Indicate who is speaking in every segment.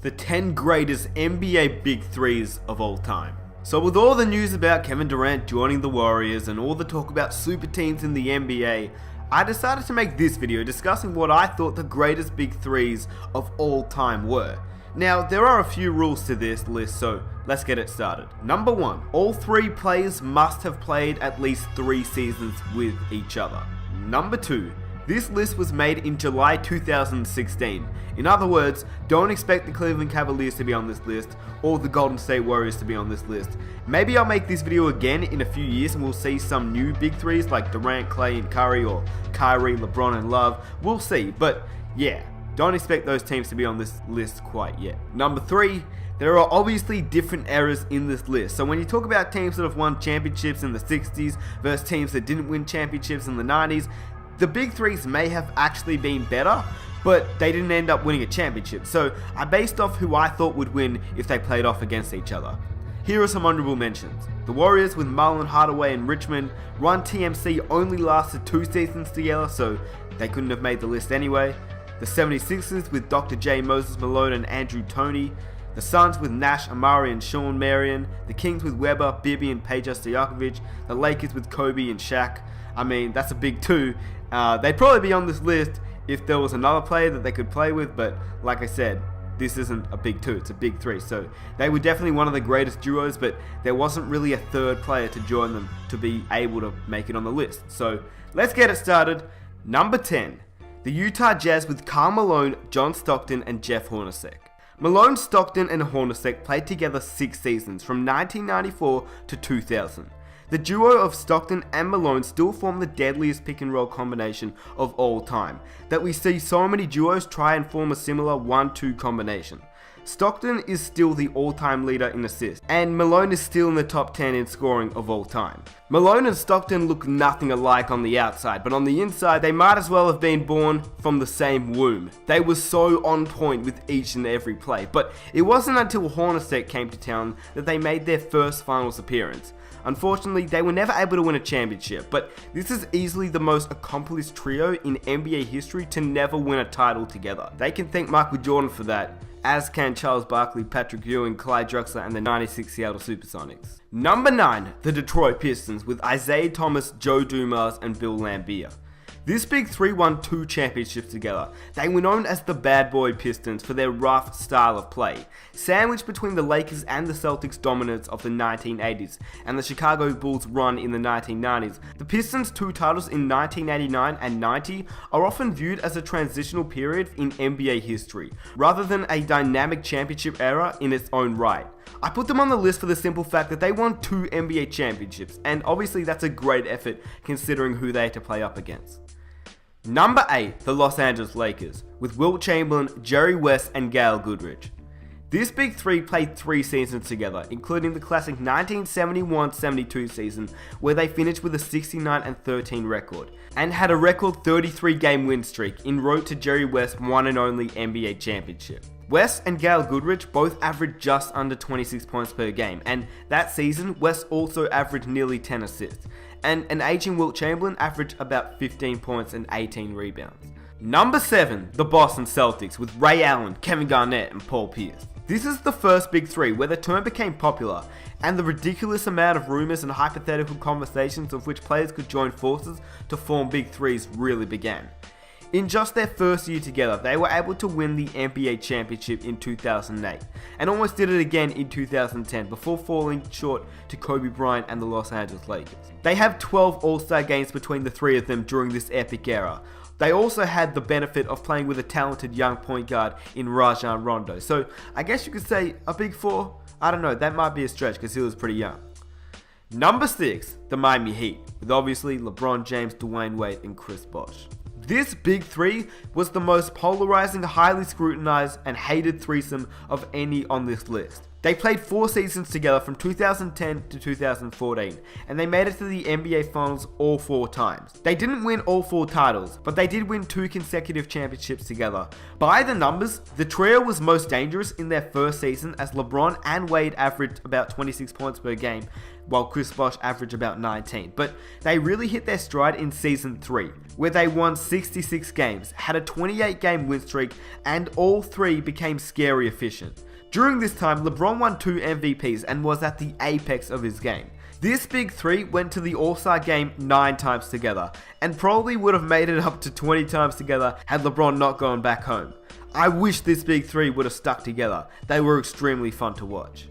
Speaker 1: the 10 greatest NBA Big Threes of all time. So with all the news about Kevin Durant joining the Warriors and all the talk about super teams in the NBA, I decided to make this video discussing what I thought the greatest Big Threes of all time were. Now, there are a few rules to this list, so let's get it started. Number 1, all 3 players must have played at least 3 seasons with each other. Number 2, this list was made in July 2016. In other words, don't expect the Cleveland Cavaliers to be on this list or the Golden State Warriors to be on this list. Maybe I'll make this video again in a few years and we'll see some new Big Threes like Durant, Clay, and Curry, or Kyrie, LeBron, and Love. We'll see, but yeah, don't expect those teams to be on this list quite yet. Number 3, there are obviously different eras in this list. So when you talk about teams that have won championships in the 60s versus teams that didn't win championships in the 90s, the Big Threes may have actually been better, but they didn't end up winning a championship. So I based off who I thought would win if they played off against each other. Here are some honorable mentions. The Warriors with Marlon Hardaway and Richmond. Run TMC only lasted 2 seasons together, so they couldn't have made the list anyway. The 76ers with Dr. J, Moses Malone, and Andrew Toney. The Suns with Nash, Amari, and Sean Marion. The Kings with Weber, Bibby, and Peja Stojakovic. The Lakers with Kobe and Shaq. I mean, that's a big 2. They'd probably be on this list if there was another player that they could play with, but like I said, this isn't a big 2, it's a big 3. So they were definitely one of the greatest duos, but there wasn't really a third player to join them to be able to make it on the list. So let's get it started. Number 10, the Utah Jazz with Karl Malone, John Stockton, and Jeff Hornacek. Malone, Stockton, and Hornacek played together 6 seasons from 1994 to 2000. The duo of Stockton and Malone still form the deadliest pick and roll combination of all time, that we see so many duos try and form a similar 1-2 combination. Stockton is still the all-time leader in assists, and Malone is still in the top 10 in scoring of all time. Malone and Stockton look nothing alike on the outside, but on the inside they might as well have been born from the same womb. They were so on point with each and every play, but it wasn't until Hornacek came to town that they made their first finals appearance. Unfortunately, they were never able to win a championship, but this is easily the most accomplished trio in NBA history to never win a title together. They can thank Michael Jordan for that, as can Charles Barkley, Patrick Ewing, Clyde Drexler, and the 96 Seattle Supersonics. Number 9, the Detroit Pistons with Isaiah Thomas, Joe Dumars, and Bill Laimbeer. This Big 3 won 2 championships together. They were known as the Bad Boy Pistons for their rough style of play, sandwiched between the Lakers and the Celtics' dominance of the 1980s and the Chicago Bulls' run in the 1990s. The Pistons' 2 titles in 1989 and 90 are often viewed as a transitional period in NBA history, rather than a dynamic championship era in its own right. I put them on the list for the simple fact that they won 2 NBA championships, and obviously that's a great effort considering who they had to play up against. Number 8, the Los Angeles Lakers, with Wilt Chamberlain, Jerry West, and Gail Goodrich. This Big 3 played 3 seasons together, including the classic 1971-72 season, where they finished with a 69-13 record, and had a record 33-game win streak en route to Jerry West's one and only NBA championship. West and Gail Goodrich both averaged just under 26 points per game, and that season, West also averaged nearly 10 assists, and an aging Wilt Chamberlain averaged about 15 points and 18 rebounds. Number 7, the Boston Celtics with Ray Allen, Kevin Garnett, and Paul Pierce. This is the first Big 3 where the term became popular, and the ridiculous amount of rumors and hypothetical conversations of which players could join forces to form Big 3s really began. In just their first year together, they were able to win the NBA championship in 2008, and almost did it again in 2010 before falling short to Kobe Bryant and the Los Angeles Lakers. They have 12 All-Star games between the 3 of them during this epic era. They also had the benefit of playing with a talented young point guard in Rajon Rondo, so I guess you could say a Big 4? I don't know, that might be a stretch because he was pretty young. Number 6, the Miami Heat, with obviously LeBron James, Dwayne Wade, and Chris Bosh. This Big 3 was the most polarizing, highly scrutinized, and hated threesome of any on this list. They played 4 seasons together from 2010 to 2014, and they made it to the NBA Finals all 4 times. They didn't win all 4 titles, but they did win 2 consecutive championships together. By the numbers, the trio was most dangerous in their first season as LeBron and Wade averaged about 26 points per game. while Chris Bosh averaged about 19. But they really hit their stride in Season 3, where they won 66 games, had a 28-game win streak, and all three became scary efficient. During this time, LeBron won 2 MVPs and was at the apex of his game. This big three went to the All-Star game 9 times together, and probably would have made it up to 20 times together had LeBron not gone back home. I wish this big three would have stuck together. They were extremely fun to watch.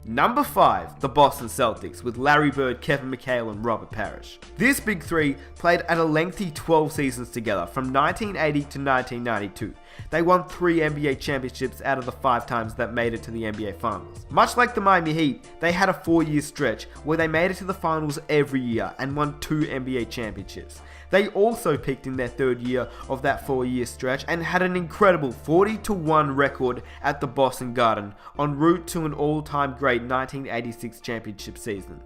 Speaker 1: Number 5, the Boston Celtics, with Larry Bird, Kevin McHale, and Robert Parrish. This big three played at a lengthy 12 seasons together, from 1980 to 1992. They won 3 NBA championships out of the 5 times that made it to the NBA Finals. Much like the Miami Heat, they had a 4-year stretch where they made it to the Finals every year and won 2 NBA championships. They also peaked in their 3rd year of that 4-year stretch and had an incredible 40-1 record at the Boston Garden, en route to an all-time great 1986 championship season.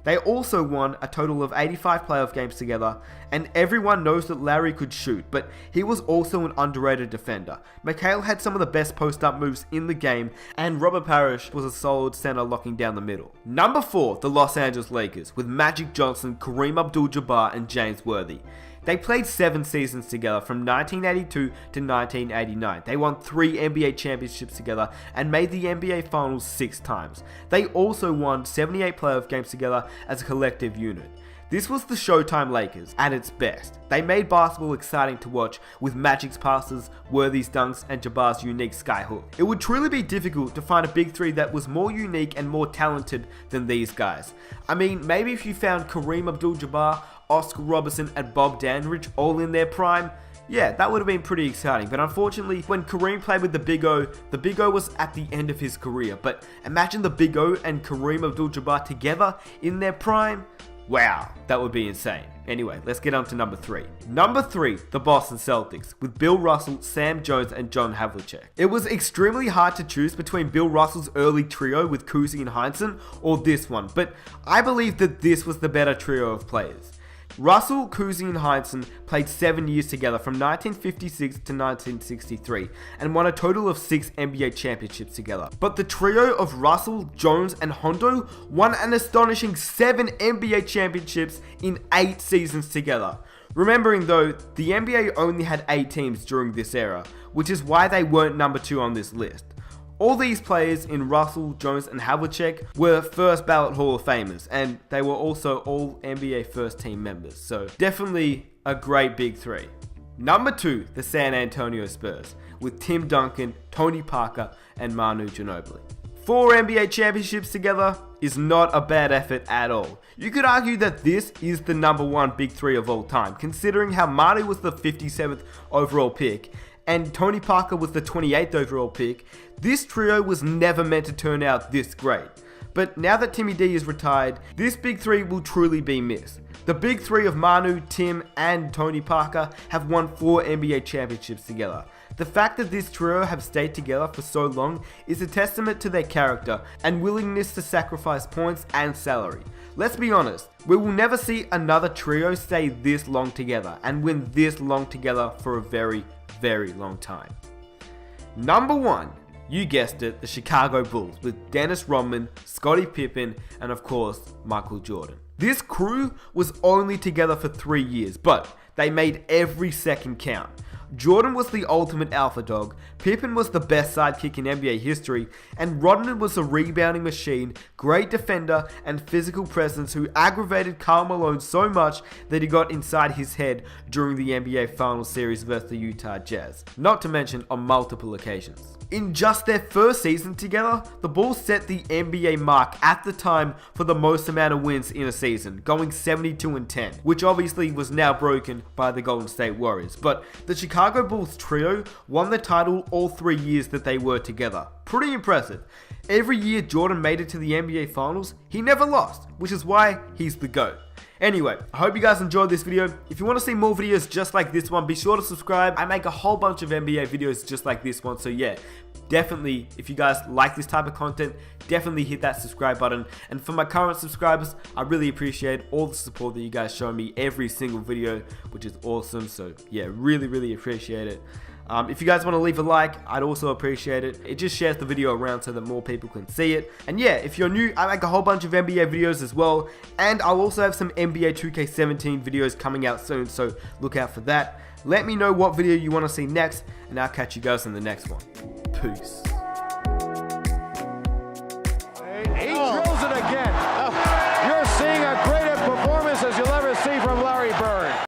Speaker 1: They also won a total of 85 playoff games together, and everyone knows that Larry could shoot, but he was also an underrated defender. McHale had some of the best post-up moves in the game, and Robert Parrish was a solid center locking down the middle. Number 4, the Los Angeles Lakers, with Magic Johnson, Kareem Abdul-Jabbar, and James Worthy. They played 7 seasons together from 1982 to 1989. They won 3 NBA championships together and made the NBA Finals 6 times. They also won 78 playoff games together as a collective unit. This was the Showtime Lakers at its best. They made basketball exciting to watch with Magic's passes, Worthy's dunks, and Jabbar's unique skyhook. It would truly be difficult to find a big three that was more unique and more talented than these guys. I mean, maybe if you found Kareem Abdul-Jabbar, Oscar Robertson, and Bob Dandridge all in their prime, yeah, that would have been pretty exciting. But unfortunately, when Kareem played with the Big O was at the end of his career. But imagine the Big O and Kareem Abdul-Jabbar together in their prime. Wow, that would be insane. Anyway, let's get on to number 3. Number 3, the Boston Celtics, with Bill Russell, Sam Jones, and John Havlicek. It was extremely hard to choose between Bill Russell's early trio with Cousy and Heinsohn or this one, but I believe that this was the better trio of players. Russell, Cousy, and Heinsohn played 7 years together from 1956 to 1963 and won a total of 6 NBA championships together. But the trio of Russell, Jones, and Hondo won an astonishing 7 NBA championships in 8 seasons together. Remembering though, the NBA only had 8 teams during this era, which is why they weren't number 2 on this list. All these players in Russell, Jones, and Havlicek were first ballot Hall of Famers, and they were also all NBA first team members, so definitely a great big three. Number 2, the San Antonio Spurs, with Tim Duncan, Tony Parker, and Manu Ginobili. 4 NBA championships together is not a bad effort at all. You could argue that this is the number 1 big three of all time, considering how Manu was the 57th overall pick, and Tony Parker was the 28th overall pick. This trio was never meant to turn out this great. But now that Timmy D is retired, this big three will truly be missed. The big three of Manu, Tim, and Tony Parker have won 4 NBA championships together. The fact that this trio have stayed together for so long is a testament to their character and willingness to sacrifice points and salary. Let's be honest, we will never see another trio stay this long together and win this long together for a very long time. Number 1, you guessed it, the Chicago Bulls, with Dennis Rodman, Scottie Pippen, and of course, Michael Jordan. This crew was only together for 3 years, but they made every second count. Jordan was the ultimate alpha dog, Pippen was the best sidekick in NBA history, and Rodman was a rebounding machine, great defender, and physical presence who aggravated Karl Malone so much that he got inside his head during the NBA Finals series versus the Utah Jazz, not to mention on multiple occasions. In just their first season together, the Bulls set the NBA mark at the time for the most amount of wins in a season, going 72-10, which obviously was now broken by the Golden State Warriors. But the Chicago Bulls trio won the title all 3 years that they were together. Pretty impressive. Every year Jordan made it to the NBA Finals, he never lost, which is why he's the GOAT. Anyway, I hope you guys enjoyed this video. If you want to see more videos just like this one, be sure to subscribe. I make a whole bunch of NBA videos just like this one, so yeah, definitely, if you guys like this type of content, definitely hit that subscribe button. And for my current subscribers, I really appreciate all the support that you guys show me every single video, which is awesome. So yeah, really appreciate it. If you guys want to leave a like, I'd also appreciate it. It just shares the video around so that more people can see it. And yeah, if you're new, I make a whole bunch of NBA videos as well, and I'll also have some NBA 2K17 videos coming out soon, so look out for that. Let me know what video you want to see next, and I'll catch you guys in the next one. Peace.